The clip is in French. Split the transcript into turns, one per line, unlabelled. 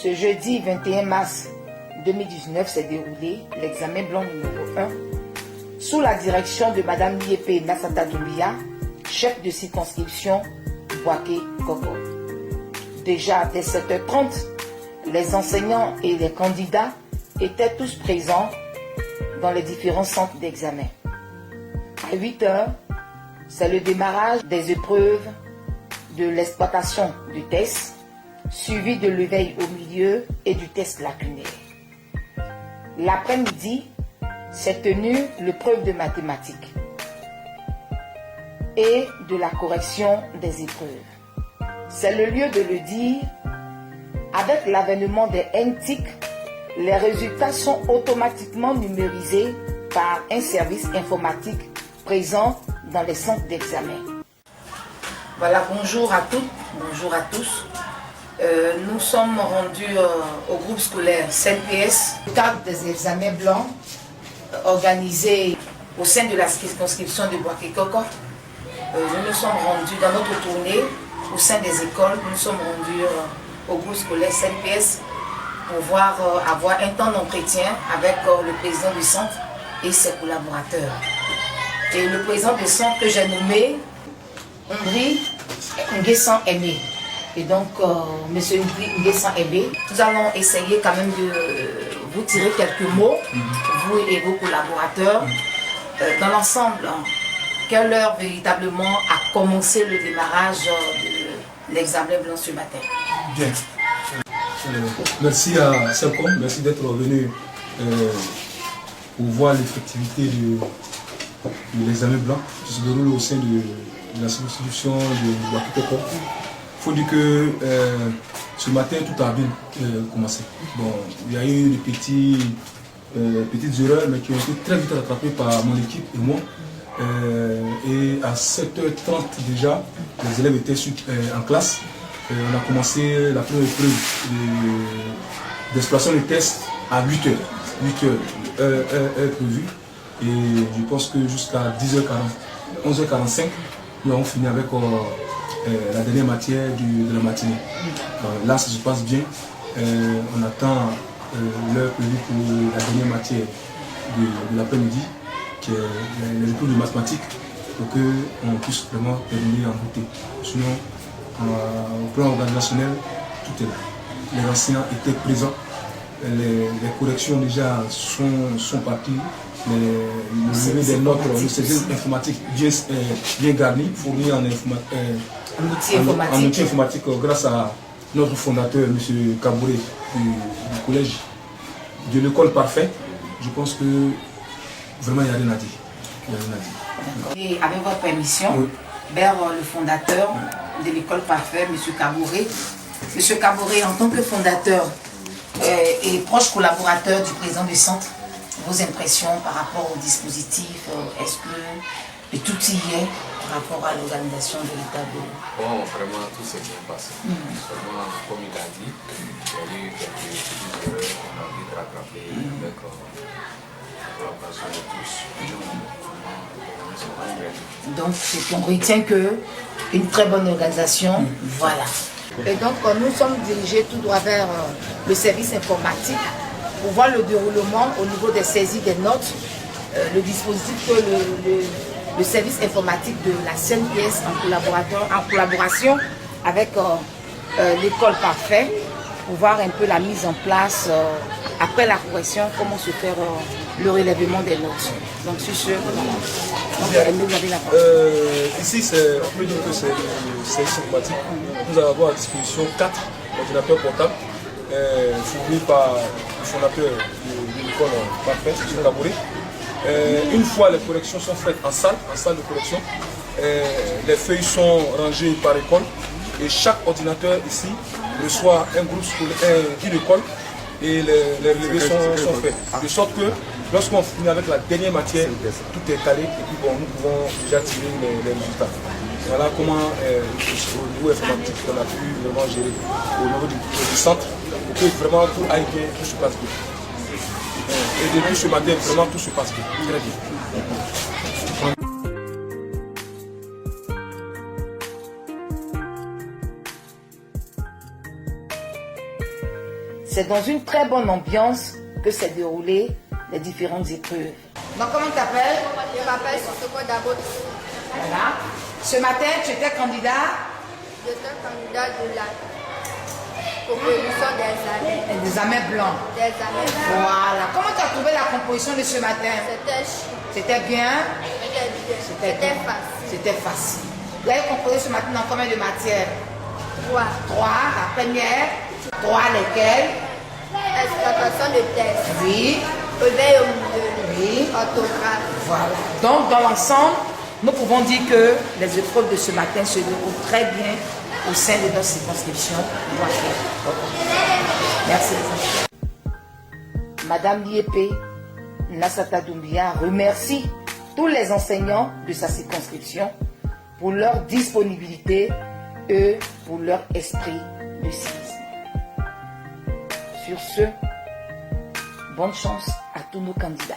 Ce jeudi 21 mars 2019 s'est déroulé l'examen blanc numéro 1 sous la direction de Mme Liépé Nassata Doumbia, chef de circonscription Boaké Koko. Déjà dès 7h30, les enseignants et les candidats étaient tous présents dans les différents centres d'examen. À 8h, c'est le démarrage des épreuves de l'exploitation du test, suivi de l'éveil au milieu et du test lacunaire. L'après-midi, s'est tenue l'épreuve de mathématiques et de la correction des épreuves. C'est le lieu de le dire, avec l'avènement des NTIC, les résultats sont automatiquement numérisés par un service informatique présent dans les centres d'examen. Voilà, bonjour à toutes, bonjour à tous. Nous sommes rendus au groupe scolaire CNPS, au cadre des examens blancs organisés au sein de la circonscription de Boaké Koko. Nous nous sommes rendus dans notre tournée au sein des écoles. Nous sommes rendus au groupe scolaire CNPS pour avoir un temps d'entretien avec le président du centre et ses collaborateurs. Et le président du centre que j'ai nommé Henri Nguessan Aimé. Et donc, M. Nguessan Aimé, nous allons essayer quand même de vous tirer quelques mots, vous et vos collaborateurs, dans l'ensemble. Quelle heure véritablement a commencé le démarrage de l'examen blanc ce matin?
Bien. Merci à Selcom, merci d'être venu pour voir l'effectivité de l'examen blanc qui se déroule au sein de la circonscription de Boaké Koko. Il faut dire que ce matin tout a bien commencé. Bon, il y a eu des petites erreurs mais qui ont été très vite rattrapées par mon équipe et moi. Et à 7h30 déjà, les élèves étaient en classe. On a commencé la première épreuve d'exploration des tests à 8h. 8h est prévu. Et je pense que jusqu'à 10h40, 11h45, nous avons fini avec la dernière matière de la matinée. Là, ça se passe bien. On attend l'heure prévue pour la dernière matière de l'après-midi, qui est les épreuves de mathématiques, pour qu'on puisse vraiment terminer en beauté. Sinon, au plan organisationnel, tout est là. Les enseignants étaient présents, les corrections déjà sont parties, le lever des notes, le service informatique bien garni, fourni en outil informatique grâce à notre fondateur, M. Kabouré, du collège de l'école Parfait. Je pense que vraiment il n'y a rien à dire.
Et avec votre permission, oui, vers le fondateur de l'école Parfait, M. Kabouré. M. Kabouré, en tant que fondateur et proche collaborateur du président du centre, vos impressions par rapport au dispositif, est-ce que tout y est par rapport à l'organisation de l'État de...
Bon, vraiment tout s'est bien passé. Seulement, comme il a dit, il y a eu quelques petites erreurs qu'on a envie de rattraper avec la collaboration de tous.
Donc, on retient qu'une très bonne organisation, voilà. Et donc, nous sommes dirigés tout droit vers le service informatique pour voir le déroulement au niveau des saisies des notes, le dispositif que le service informatique de la CNPS en collaboration avec l'école Parfait, pour voir un peu la mise en place, après la correction, comment se faire le relèvement des notes. Donc, sur ce, vous avez la parole.
Ici, on peut dire que c'est le service informatique. Nous avons à disposition 4 ordinateurs portables fournis par le fondateur de l'école Parfait, M. Kabouré. Une fois les corrections sont faites en salle de correction, les feuilles sont rangées par école et chaque ordinateur ici reçoit un groupe scolaire, une école, et les relevés sont faits. De sorte que lorsqu'on finit avec la dernière matière, tout est calé et puis bon, nous pouvons déjà tirer les résultats. Voilà comment au niveau informatique on a pu vraiment gérer au niveau du centre pour que vraiment tout aille bien, tout se passe bien. Et depuis ce matin, vraiment tout se passe bien, très bien.
C'est dans une très bonne ambiance que s'est déroulé les différentes épreuves. Donc comment tu t'appelles?
Je m'appelle Sissoko Dabot.
Voilà. Ce matin, tu étais candidat?
J'étais candidat de la composition des années.
Des amers blancs.
Des années.
Voilà. Comment tu as trouvé la composition de ce matin?
C'était chic.
C'était bien?
C'était facile.
C'était facile. Vous avez composé ce matin dans combien de matières?
3.
3. La première. 3 lesquelles?
Exploitation de texte.
Oui.
Éveil au milieu.
Oui.
Orthographe.
Voilà. Donc, dans l'ensemble, nous pouvons dire que les épreuves de ce matin se déroulent très bien au sein de notre circonscription. Merci. Madame Liépé Nassata Doumbia remercie tous les enseignants de sa circonscription pour leur disponibilité et pour leur esprit de civisme. Sur ce, bonne chance à tous nos candidats.